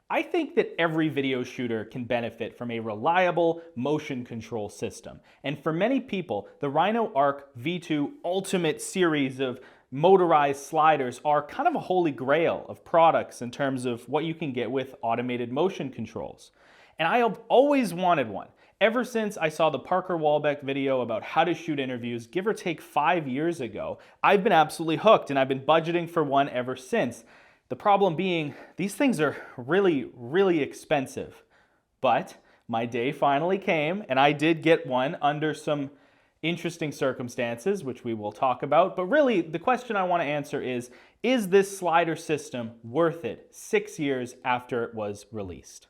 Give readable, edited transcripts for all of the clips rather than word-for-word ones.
I think that every video shooter can benefit from a reliable motion control system. And for many people, the Rhino Arc V2 Ultimate series of motorized sliders are kind of a holy grail of products in terms of what you can get with automated motion controls. And I have always wanted one. Ever since I saw the Parker Walbeck video about how to shoot interviews, give or take 5 years ago, I've been absolutely hooked and I've been budgeting for one ever since. The problem being, these things are really, really expensive. But my day finally came and I did get one under some interesting circumstances, which we will talk about. But really, the question I want to answer is this slider system worth it 6 years after it was released?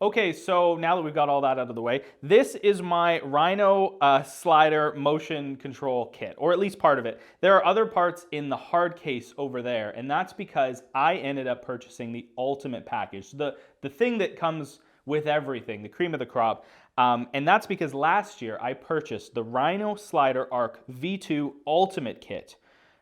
Okay, so now that we've got all that out of the way, this is my Rhino slider motion control kit, or at least part of it. There are other parts in the hard case over there, and that's because I ended up purchasing the ultimate package, the thing that comes with everything, the cream of the crop. And that's because last year I purchased the Rhino Slider Arc V2 Ultimate Kit,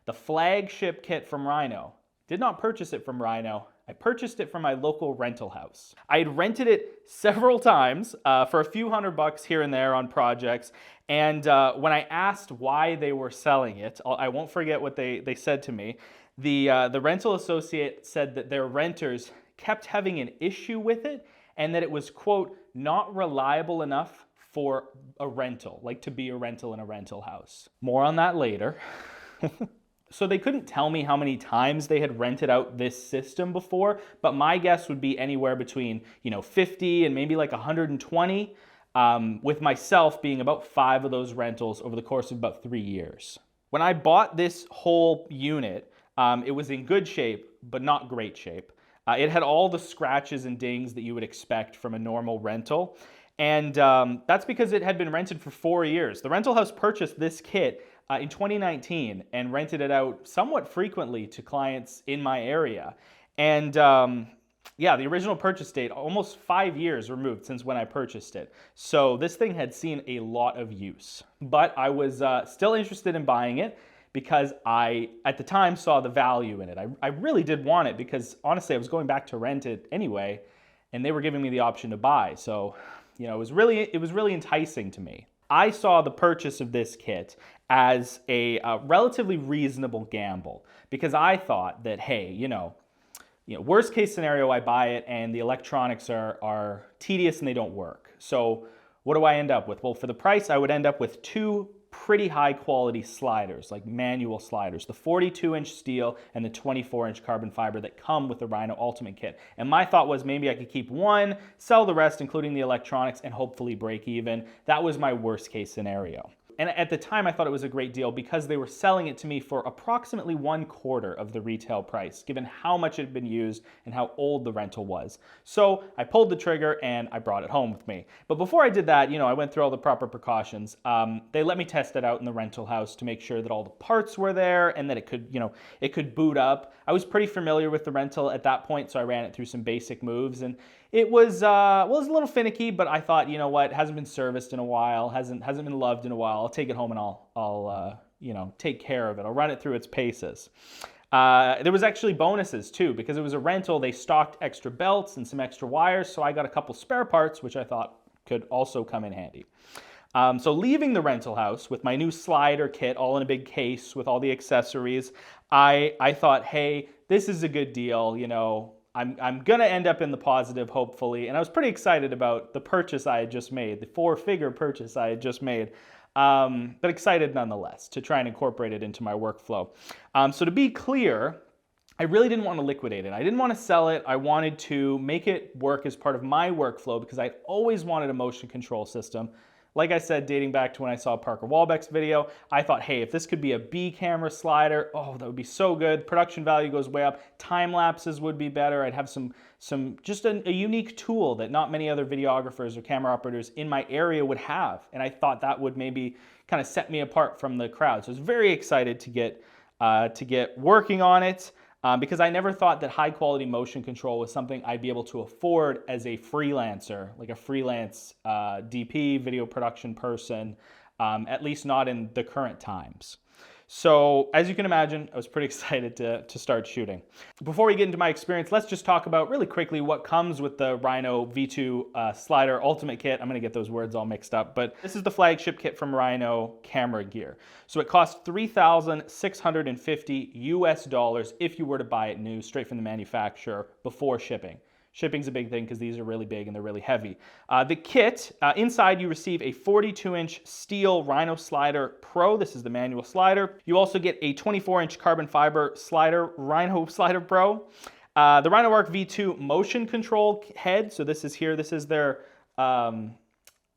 the flagship kit from Rhino. Did not purchase it from Rhino. I purchased it from my local rental house. I had rented it several times for a few $100 here and there on projects. And when I asked why they were selling it, I won't forget what they said to me. The rental associate said that their renters kept having an issue with it and that it was, quote, not reliable enough for a rental, like to be a rental in a rental house. More on that later. So they couldn't tell me how many times they had rented out this system before, but my guess would be anywhere between 50 and maybe like 120, with myself being about 5 of those rentals over the course of about 3 years. When I bought this whole unit, it was in good shape, but not great shape. It had all the scratches and dings that you would expect from a normal rental, and that's because it had been rented for 4 years. The rental house purchased this kit in 2019 and rented it out somewhat frequently to clients in my area. And yeah, the original purchase date, almost 5 years removed since when I purchased it. So this thing had seen a lot of use. But I was still interested in buying it because I, at the time, saw the value in it. I really did want it because, honestly, I was going back to rent it anyway, and they were giving me the option to buy. So, it was really enticing to me. I saw the purchase of this kit as a relatively reasonable gamble because I thought that, hey, worst case scenario, I buy it and the electronics are tedious and they don't work. So what do I end up with? Well, for the price, I would end up with 2 pretty high quality sliders, like manual sliders, the 42-inch steel and the 24-inch carbon fiber that come with the Rhino Ultimate Kit. And my thought was maybe I could keep one, sell the rest, including the electronics, and hopefully break even. That was my worst case scenario. And at the time, I thought it was a great deal because they were selling it to me for approximately 1/4 of the retail price, given how much it had been used and how old the rental was. So I pulled the trigger and I brought it home with me. But before I did that, I went through all the proper precautions. They let me test it out in the rental house to make sure that all the parts were there and that it could boot up. I was pretty familiar with the rental at that point, so I ran it through some basic moves, and it was a little finicky, but I thought, it hasn't been serviced in a while, hasn't been loved in a while. I'll take it home and I'll take care of it. I'll run it through its paces. There was actually bonuses too, because it was a rental. They stocked extra belts and some extra wires, so I got a couple spare parts, which I thought could also come in handy. So leaving the rental house with my new slider kit, all in a big case with all the accessories, I thought, hey, this is a good deal. I'm gonna end up in the positive, hopefully, and I was pretty excited about the purchase I had just made, the 4-figure purchase I had just made, but excited nonetheless to try and incorporate it into my workflow. So to be clear, I really didn't want to liquidate it. I didn't want to sell it. I wanted to make it work as part of my workflow because I always wanted a motion control system. Like I said, dating back to when I saw Parker Walbeck's video, I thought, hey, if this could be a B camera slider, oh, that would be so good. Production value goes way up. Time lapses would be better. I'd have just a unique tool that not many other videographers or camera operators in my area would have. And I thought that would maybe kind of set me apart from the crowd. So I was very excited to get working on it. Because I never thought that high quality motion control was something I'd be able to afford as a freelancer, like a freelance DP, video production person, at least not in the current times. So as you can imagine, I was pretty excited to start shooting. Before we get into my experience, let's just talk about really quickly what comes with the Rhino V2 slider ultimate kit. I'm gonna get those words all mixed up, but this is the flagship kit from Rhino camera gear. So it costs $3,650 US if you were to buy it new, straight from the manufacturer before shipping. Shipping's a big thing because these are really big and they're really heavy. The kit, inside you receive a 42-inch steel Rhino Slider Pro. This is the manual slider. You also get a 24-inch carbon fiber slider, Rhino Slider Pro. The Rhino Arc V2 motion control head. So this is here. This is their, the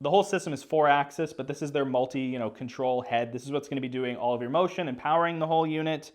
whole system is 4-axis, but this is their control head. This is what's going to be doing all of your motion and powering the whole unit.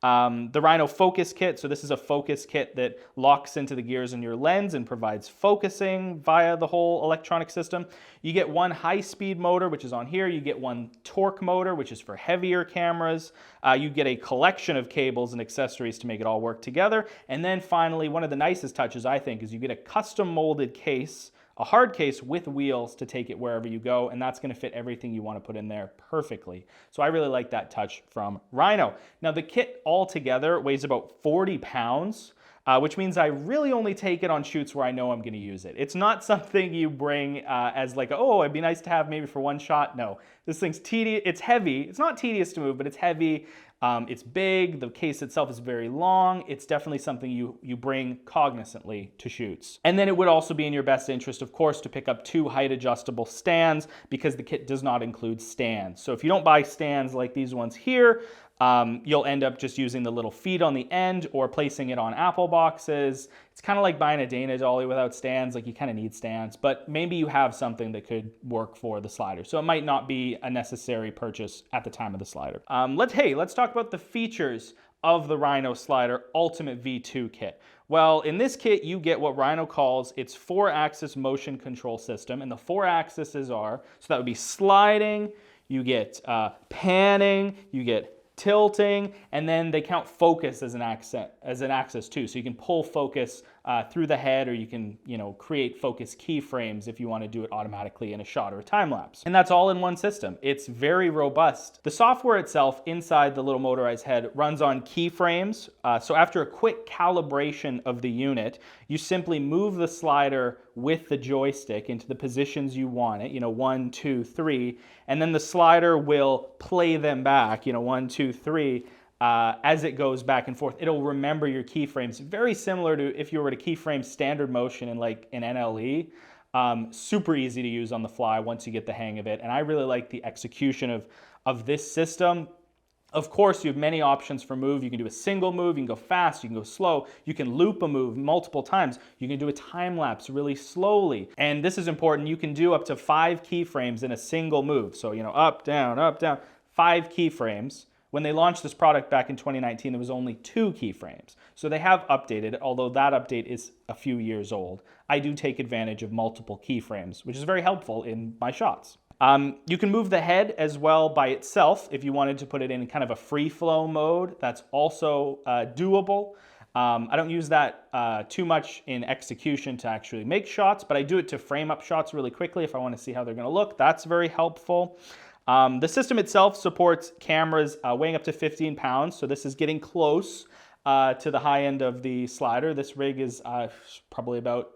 The Rhino focus kit, so this is a focus kit that locks into the gears in your lens and provides focusing via the whole electronic system. You get one high-speed motor, which is on here. You get one torque motor, which is for heavier cameras. You get a collection of cables and accessories to make it all work together. And then finally, one of the nicest touches, I think, is you get a custom molded case, a hard case with wheels to take it wherever you go, and that's going to fit everything you want to put in there perfectly. So I really like that touch from Rhino. Now the kit altogether weighs about 40 pounds, which means I really only take it on shoots where I know I'm going to use it. It's not something you bring as like, oh, it'd be nice to have maybe for one shot. No, this thing's tedious. It's heavy. It's not tedious to move, but it's heavy. It's big, the case itself is very long. It's definitely something you bring cognizantly to shoots. And then it would also be in your best interest, of course, to pick up 2 height adjustable stands because the kit does not include stands. So if you don't buy stands like these ones here, you'll end up just using the little feet on the end or placing it on Apple boxes. It's kind of like buying a Dana dolly without stands. Like, you kind of need stands, but maybe you have something that could work for the slider. So it might not be a necessary purchase at the time of the slider. Let's talk about the features of the Rhino Slider Ultimate V2 kit. Well, in this kit, you get what Rhino calls its 4-axis motion control system. And the 4 axes are, so that would be sliding, you get panning, you get tilting, and then they count focus as an axis too. So you can pull focus through the head, or you can, create focus keyframes if you want to do it automatically in a shot or a time lapse. And that's all in one system. It's very robust. The software itself inside the little motorized head runs on keyframes. So after a quick calibration of the unit, you simply move the slider with the joystick into the positions you want it, 1, 2, 3, and then the slider will play them back, 1, 2, 3, as it goes back and forth. It'll remember your keyframes, very similar to if you were to keyframe standard motion in like an NLE. Super easy to use on the fly once you get the hang of it, and I really like the execution of this system. Of course, you have many options for move. You can do a single move, you can go fast, you can go slow, you can loop a move multiple times, you can do a time lapse really slowly. And this is important, you can do up to 5 keyframes in a single move. So, up, down, 5 keyframes. When they launched this product back in 2019, there was only 2 keyframes. So they have updated it, although that update is a few years old. I do take advantage of multiple keyframes, which is very helpful in my shots. You can move the head as well by itself if you wanted to put it in kind of a free flow mode. That's also doable. I don't use that too much in execution to actually make shots, but I do it to frame up shots really quickly if I want to see how they're going to look. That's very helpful. The system itself supports cameras weighing up to 15 pounds, so this is getting close to the high end of the slider. This rig is probably about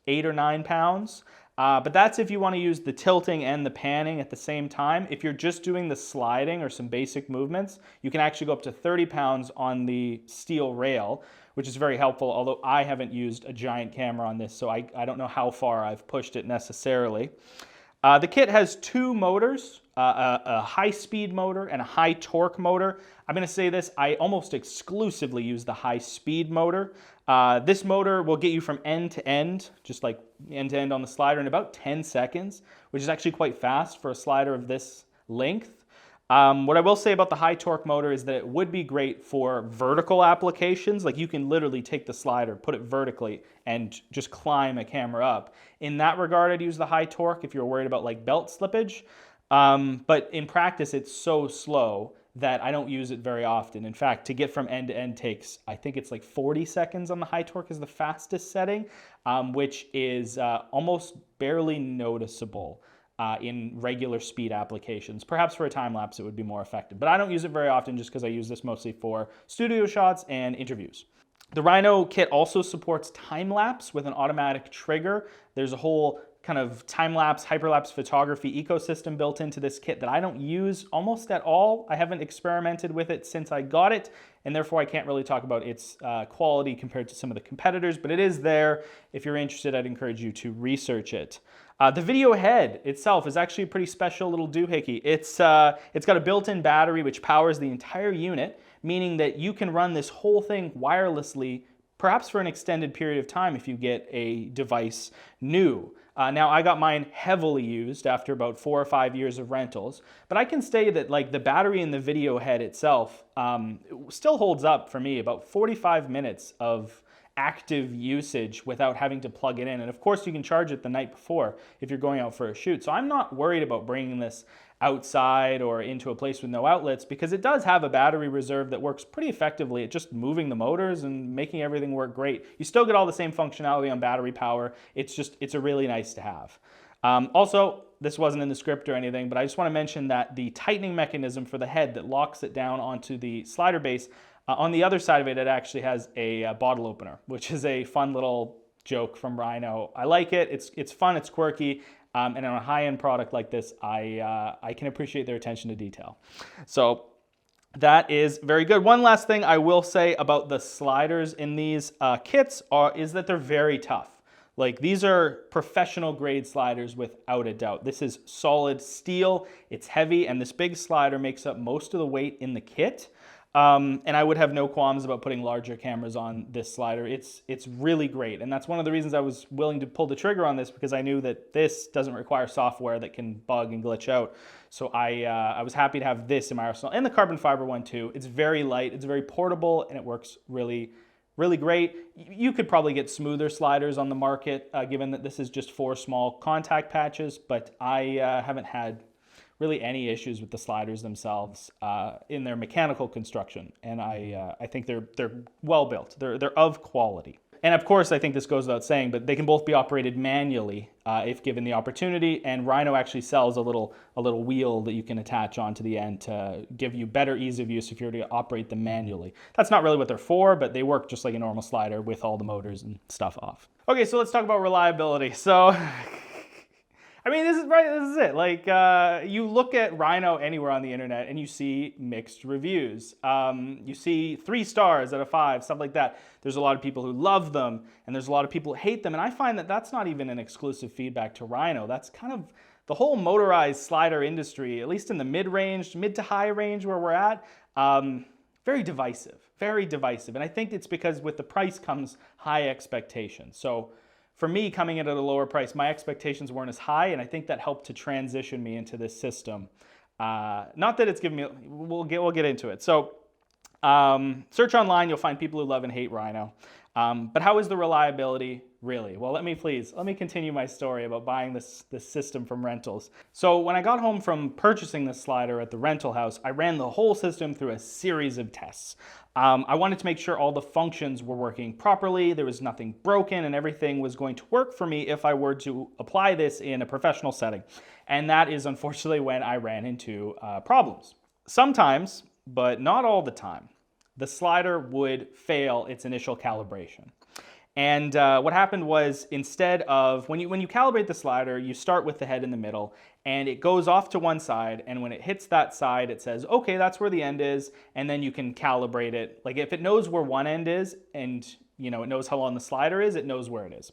8 or 9 pounds. But that's if you want to use the tilting and the panning at the same time. If you're just doing the sliding or some basic movements, you can actually go up to 30 pounds on the steel rail, which is very helpful, although I haven't used a giant camera on this, so I don't know how far I've pushed it necessarily. The kit has 2 motors, a high-speed motor and a high-torque motor. I'm going to say this, I almost exclusively use the high-speed motor. This motor will get you from end to end, just like end to end on the slider, in about 10 seconds, which is actually quite fast for a slider of this length. What I will say about the high torque motor is that it would be great for vertical applications. Like, you can literally take the slider, put it vertically, and just climb a camera up. In that regard, I'd use the high torque if you're worried about like belt slippage. But in practice, it's so slow that I don't use it very often. In fact, to get from end to end takes, I think it's like 40 seconds on the high torque is the fastest setting, which is almost barely noticeable. in regular speed applications. Perhaps for a time lapse it would be more effective, but I don't use it very often just because I use this mostly for studio shots and interviews. The Rhino kit also supports time lapse with an automatic trigger. There's a whole kind of time-lapse, hyperlapse photography ecosystem built into this kit that I don't use almost at all. I haven't experimented with it since I got it, and therefore I can't really talk about its quality compared to some of the competitors, but it is there. If you're interested, I'd encourage you to research it. The video head itself is actually a pretty special little doohickey. It's got a built-in battery which powers the entire unit, meaning that you can run this whole thing wirelessly, perhaps for an extended period of time if you get a device new. Now, I got mine heavily used after about 4 or 5 years of rentals, but I can say that like the battery in the video head itself still holds up for me, about 45 minutes of active usage without having to plug it in. And of course, you can charge it the night before if you're going out for a shoot. So I'm not worried about bringing this outside or into a place with no outlets because it does have a battery reserve that works pretty effectively at just moving the motors and making everything work great. You still get all the same functionality on battery power. It's a really nice to have. Also, this wasn't in the script or anything, but I just want to mention that the tightening mechanism for the head that locks it down onto the slider base, on the other side of it, it actually has a bottle opener, which is a fun little joke from Rhino. I like it. It's fun. It's quirky. And on a high-end product like this, I can appreciate their attention to detail. So that is very good. One last thing I will say about the sliders in these kits is that they're very tough. Like, these are professional grade sliders without a doubt. This is solid steel, it's heavy, and this big slider makes up most of the weight in the kit. And I would have no qualms about putting larger cameras on this slider. It's really great, and that's one of the reasons I was willing to pull the trigger on this, because I knew that this doesn't require software that can bug and glitch out. So I was happy to have this in my arsenal, and the carbon fiber one too. It's very light, it's very portable, and it works really great. You could probably get smoother sliders on the market, given that this is just 4 small contact patches, but I haven't had really any issues with the sliders themselves in their mechanical construction, and I think they're well built. They're of quality. And of course, I think this goes without saying, but they can both be operated manually if given the opportunity. And Rhino actually sells a little wheel that you can attach onto the end to give you better ease of use if you're to operate them manually. That's not really what they're for, but they work just like a normal slider with all the motors and stuff off. Okay, so let's talk about reliability. So, I mean, this is it. Like, you look at Rhino anywhere on the internet and you see mixed reviews. You see 3 stars out of 5, stuff like that. There's a lot of people who love them, and there's a lot of people who hate them. And I find that that's not even an exclusive feedback to Rhino. That's kind of the whole motorized slider industry, at least in the mid-range, mid to high range where we're at, very divisive, very divisive. And I think it's because with the price comes high expectations. So for me, coming in at a lower price, my expectations weren't as high, and I think that helped to transition me into this system. Not that it's given me, we'll get into it. So search online, you'll find people who love and hate Rhino. But how is the reliability really? Well, let me continue my story about buying this system from rentals. So when I got home from purchasing this slider at the rental house, I ran the whole system through a series of tests. I wanted to make sure all the functions were working properly, there was nothing broken, and everything was going to work for me if I were to apply this in a professional setting. And that is unfortunately when I ran into problems. Sometimes, but not all the time, the slider would fail its initial calibration. And what happened was, instead of, when you calibrate the slider, you start with the head in the middle, and it goes off to one side, and when it hits that side, it says, okay, that's where the end is, and then you can calibrate it. Like, if it knows where one end is, and it knows how long the slider is, it knows where it is.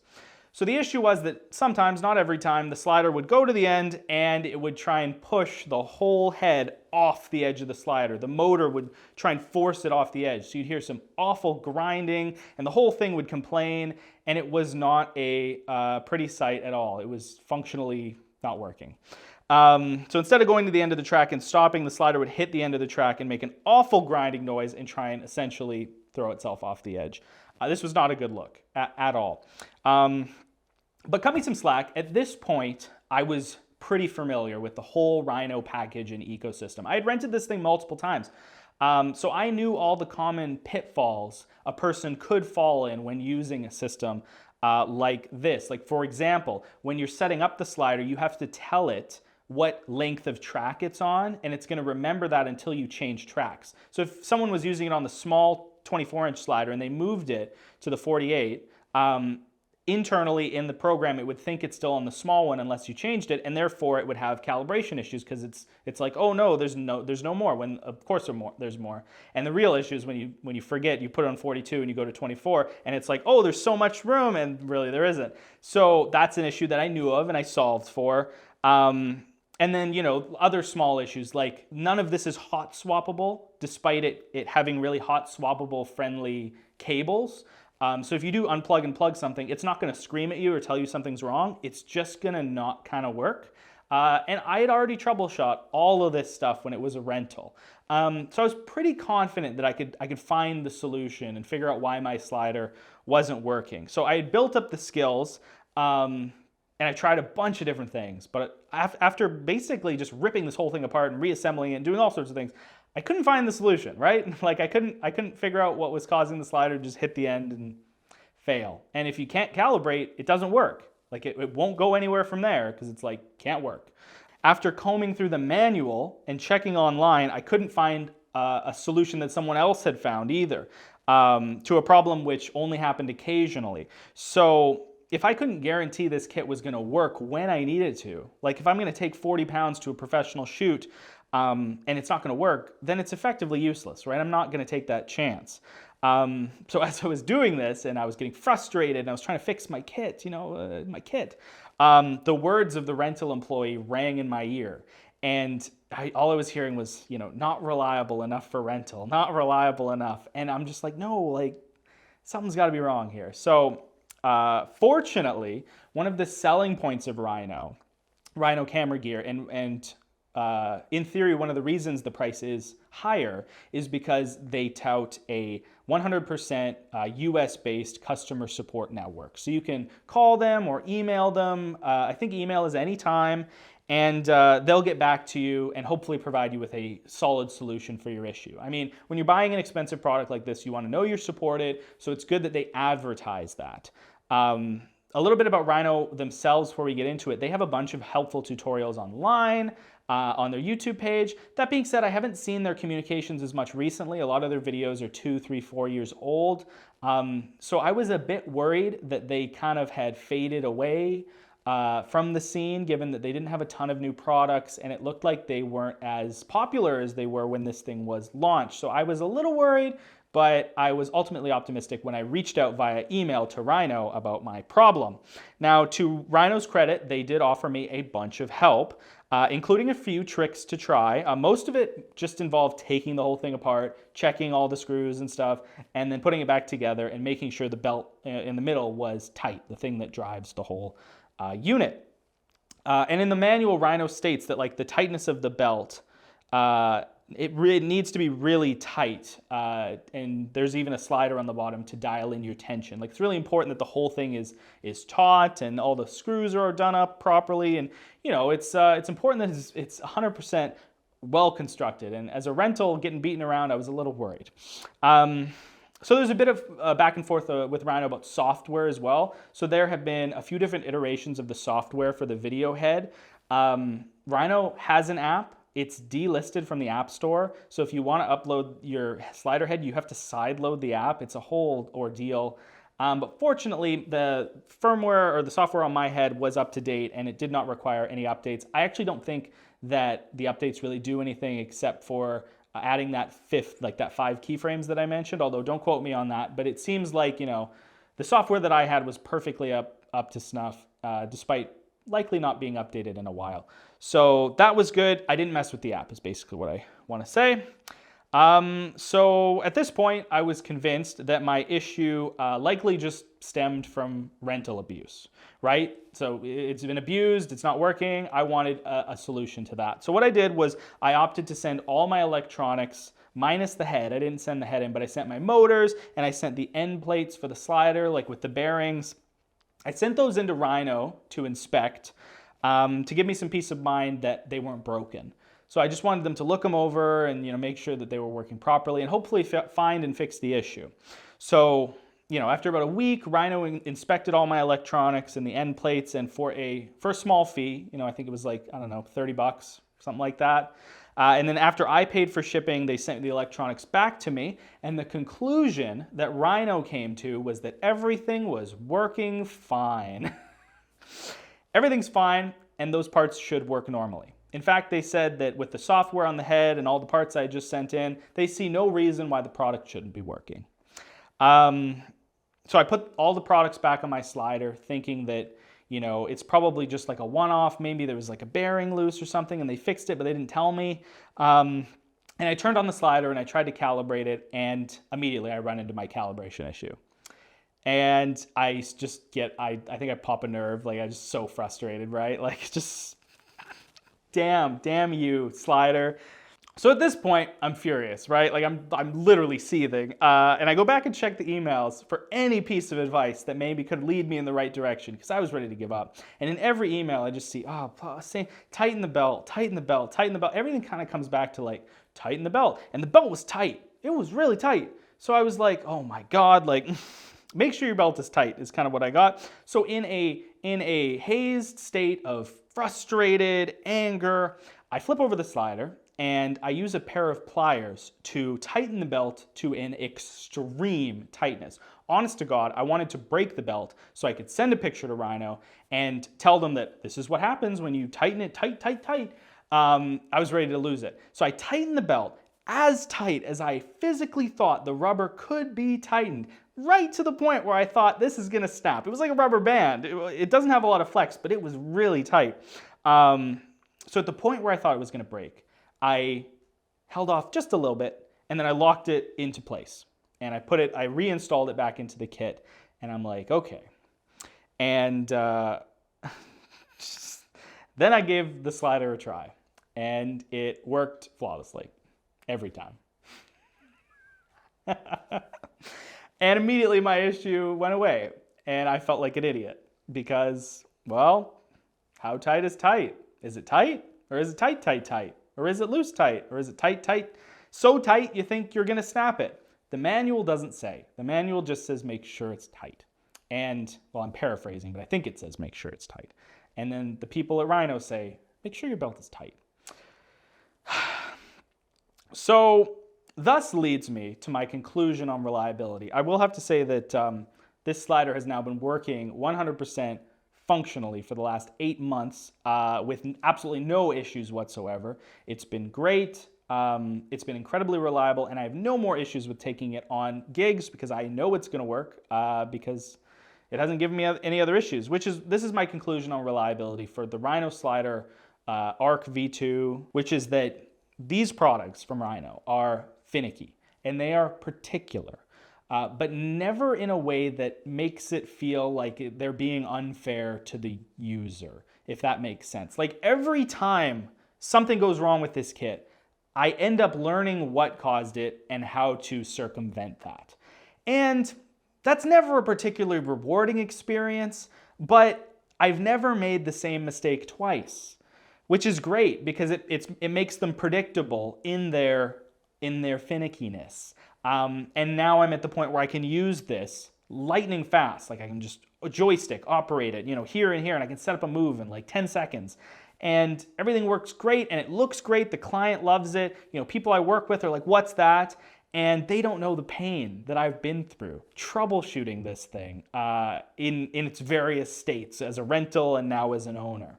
So the issue was that sometimes, not every time, the slider would go to the end and it would try and push the whole head off the edge of the slider. The motor would try and force it off the edge. So you'd hear some awful grinding and the whole thing would complain, and it was not a pretty sight at all. It was functionally not working. So instead of going to the end of the track and stopping, the slider would hit the end of the track and make an awful grinding noise and try and essentially throw itself off the edge. This was not a good look at all. But cut me some slack. At this point, I was pretty familiar with the whole Rhino package and ecosystem. I had rented this thing multiple times. So I knew all the common pitfalls a person could fall in when using a system like this. Like for example, when you're setting up the slider, you have to tell it what length of track it's on, and it's going to remember that until you change tracks. So if someone was using it on the small 24-inch slider and they moved it to the 48, internally in the program, it would think it's still on the small one unless you changed it, and therefore it would have calibration issues because it's like, oh no, there's no more. When of course there's more. And the real issue is when you forget, you put it on 42 and you go to 24, and it's like, oh, there's so much room, and really there isn't. So that's an issue that I knew of and I solved for. And then, other small issues, like none of this is hot swappable, despite it having really hot swappable friendly cables. So if you do unplug and plug something, it's not going to scream at you or tell you something's wrong. It's just going to not kind of work. And I had already troubleshot all of this stuff when it was a rental. So I was pretty confident that I could find the solution and figure out why my slider wasn't working. So I had built up the skills, and I tried a bunch of different things. But after basically just ripping this whole thing apart and reassembling it and doing all sorts of things, I couldn't find the solution, right? Like I couldn't figure out what was causing the slider to just hit the end and fail. And if you can't calibrate, it doesn't work. Like it won't go anywhere from there because it's like, can't work. After combing through the manual and checking online, I couldn't find a solution that someone else had found either, to a problem which only happened occasionally. So if I couldn't guarantee this kit was going to work when I needed to, like if I'm going to take 40 pounds to a professional shoot, and it's not going to work, then it's effectively useless, right? I'm not going to take that chance. So as I was doing this and I was getting frustrated and I was trying to fix my kit, the words of the rental employee rang in my ear. And all I was hearing was, not reliable enough for rental, not reliable enough. And I'm just like, no, like something's got to be wrong here. So fortunately, one of the selling points of Rhino camera gear, and in theory, one of the reasons the price is higher is because they tout a 100% US-based customer support network. So you can call them or email them. I think email is anytime, and they'll get back to you and hopefully provide you with a solid solution for your issue. I mean, when you're buying an expensive product like this, you want to know you're supported, so it's good that they advertise that. A little bit about Rhino themselves before we get into it. They have a bunch of helpful tutorials online, on their YouTube page. That being said, I haven't seen their communications as much recently. A lot of their videos are 2, 3, 4 years old. So I was a bit worried that they kind of had faded away from the scene, given that they didn't have a ton of new products and it looked like they weren't as popular as they were when this thing was launched. So I was a little worried, but I was ultimately optimistic when I reached out via email to Rhino about my problem. Now, to Rhino's credit, they did offer me a bunch of help, including a few tricks to try. Most of it just involved taking the whole thing apart, checking all the screws and stuff, and then putting it back together and making sure the belt in the middle was tight, the thing that drives the whole unit. And in the manual, Rhino states that like the tightness of the belt, it needs to be really tight, and there's even a slider on the bottom to dial in your tension. Like it's really important that the whole thing is taut and all the screws are done up properly, and it's important that it's 100% well constructed. And as a rental getting beaten around, I was a little worried. So there's a bit of back and forth with Rhino about software as well. So there have been a few different iterations of the software for the video head. Rhino has an app. It's delisted from the App Store. So if you want to upload your slider head, you have to sideload the app. It's a whole ordeal. But fortunately, the firmware or the software on my head was up to date and it did not require any updates. I actually don't think that the updates really do anything except for adding that 5 keyframes that I mentioned, although don't quote me on that. But it seems like, the software that I had was perfectly up to snuff, despite likely not being updated in a while. So that was good. I didn't mess with the app is basically what I want to say. So at this point, I was convinced that my issue likely just stemmed from rental abuse, right? So it's been abused, it's not working. I wanted a solution to that. So what I did was I opted to send all my electronics minus the head. I didn't send the head in, but I sent my motors and I sent the end plates for the slider, like with the bearings. I sent those into Rhino to inspect, to give me some peace of mind that they weren't broken. So I just wanted them to look them over and make sure that they were working properly and hopefully find and fix the issue. So after about a week, Rhino inspected all my electronics and the end plates, and for a small fee, I think it was like, I don't know, $30, something like that. And then after I paid for shipping, they sent the electronics back to me, and the conclusion that Rhino came to was that everything was working fine. Everything's fine, and those parts should work normally. In fact, they said that with the software on the head and all the parts I just sent in, they see no reason why the product shouldn't be working. So I put all the products back on my slider, thinking that, it's probably just like a one-off. Maybe there was like a bearing loose or something, and they fixed it, but they didn't tell me. And I turned on the slider and I tried to calibrate it, and immediately I run into my calibration issue. And I just I think I pop a nerve. Like, I'm just so frustrated, right? Like, just damn you, slider. So at this point, I'm furious, right? Like, I'm literally seething. And I go back and check the emails for any piece of advice that maybe could lead me in the right direction, because I was ready to give up. And in every email, I just see, say, tighten the belt, tighten the belt, tighten the belt. Everything kind of comes back to like, tighten the belt. And the belt was tight. It was really tight. So I was like, oh my God, like, make sure your belt is tight is kind of what I got. So in a hazed state of frustrated anger, I flip over the slider and I use a pair of pliers to tighten the belt to an extreme tightness. Honest to God, I wanted to break the belt so I could send a picture to Rhino and tell them that this is what happens when you tighten it tight. I was ready to lose it. So I tightened the belt as tight as I physically thought the rubber could be tightened, right to the point where I thought this is gonna snap. It was like a rubber band. It doesn't have a lot of flex, but it was really tight. So at the point where I thought it was gonna break, I held off just a little bit, and then I locked it into place. And I reinstalled it back into the kit, and I'm like, okay. And then I gave the slider a try, and it worked flawlessly every time. And immediately my issue went away, and I felt like an idiot because, well, how tight is tight? Is it tight? Or is it tight? Or is it loose tight? Or is it tight? So tight you think you're gonna snap it. The manual doesn't say. The manual just says make sure it's tight. And, well, I'm paraphrasing, but I think it says make sure it's tight. And then the people at Rhino say, make sure your belt is tight. So, thus leads me to my conclusion on reliability. I will have to say that this slider has now been working 100% functionally for the last 8 months with absolutely no issues whatsoever. It's been great. It's been incredibly reliable, and I have no more issues with taking it on gigs because I know it's going to work because it hasn't given me any other issues, this is my conclusion on reliability for the Rhino slider ARC V2, which is that these products from Rhino are finicky and they are particular, but never in a way that makes it feel like they're being unfair to the user, if that makes sense. Like, every time something goes wrong with this kit, I end up learning what caused it and how to circumvent that. And that's never a particularly rewarding experience, but I've never made the same mistake twice, which is great because it makes them predictable in their finickiness. And now I'm at the point where I can use this lightning fast. Like, I can just a joystick operate it, here and here, and I can set up a move in like 10 seconds. And everything works great and it looks great. The client loves it. People I work with are like, what's that? And they don't know the pain that I've been through troubleshooting this thing in its various states as a rental and now as an owner.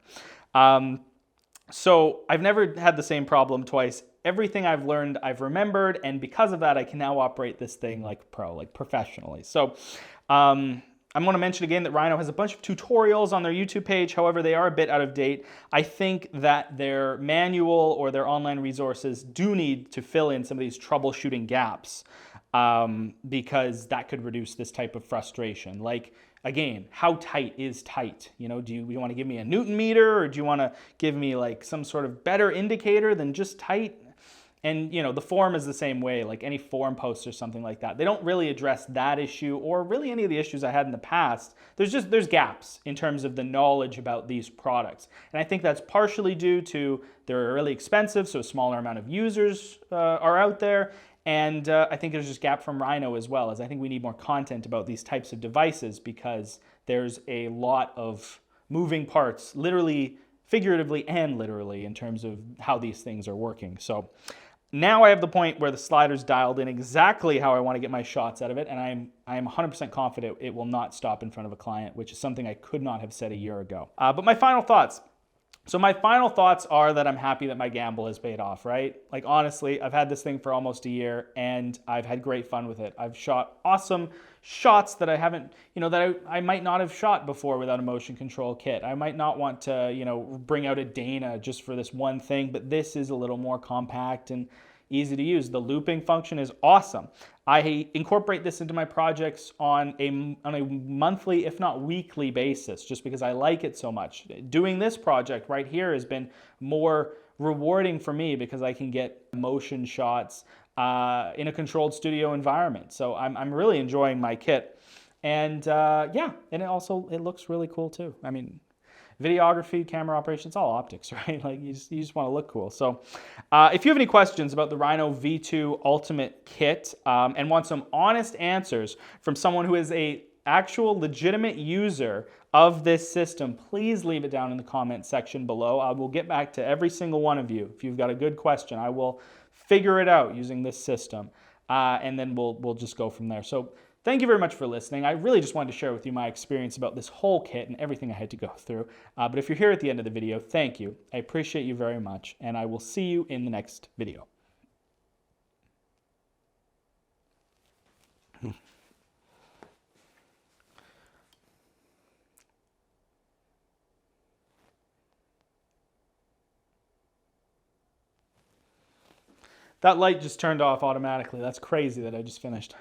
So I've never had the same problem twice. Everything I've learned, I've remembered, and because of that, I can now operate this thing like professionally. So I'm going to mention again that Rhino has a bunch of tutorials on their YouTube page. However, they are a bit out of date. I think that their manual or their online resources do need to fill in some of these troubleshooting gaps because that could reduce this type of frustration. Like, again, how tight is tight? Do you want to give me a Newton meter, or do you want to give me like some sort of better indicator than just tight? And the forum is the same way, like any forum posts or something like that. They don't really address that issue or really any of the issues I had in the past. There's gaps in terms of the knowledge about these products. And I think that's partially due to they're really expensive, so a smaller amount of users are out there. And I think there's just gap from Rhino as well, as I think we need more content about these types of devices because there's a lot of moving parts, literally, figuratively, and literally in terms of how these things are working. So now I have the point where the slider's dialed in exactly how I want to get my shots out of it, and I am 100% confident it will not stop in front of a client, which is something I could not have said a year ago. But my final thoughts. So my final thoughts are that I'm happy that my gamble has paid off, right? Like honestly, I've had this thing for almost a year and I've had great fun with it. I've shot awesome shots that I haven't, that I might not have shot before without a motion control kit. I might not want to, bring out a Dana just for this one thing, but this is a little more compact and easy to use. The looping function is awesome. I incorporate this into my projects on a monthly, if not weekly basis, just because I like it so much. Doing this project right here has been more rewarding for me because I can get motion shots in a controlled studio environment. So I'm really enjoying my kit. And yeah, and it looks really cool too. I mean, videography, camera operation, it's all optics, right? Like you just want to look cool. So if you have any questions about the Rhino V2 Ultimate Kit and want some honest answers from someone who is a actual legitimate user of this system, please leave it down in the comment section below. I will get back to every single one of you. If you've got a good question, I will figure it out using this system. And then we'll just go from there. So thank you very much for listening. I really just wanted to share with you my experience about this whole kit and everything I had to go through. But if you're here at the end of the video, thank you. I appreciate you very much, and I will see you in the next video. That light just turned off automatically. That's crazy that I just finished.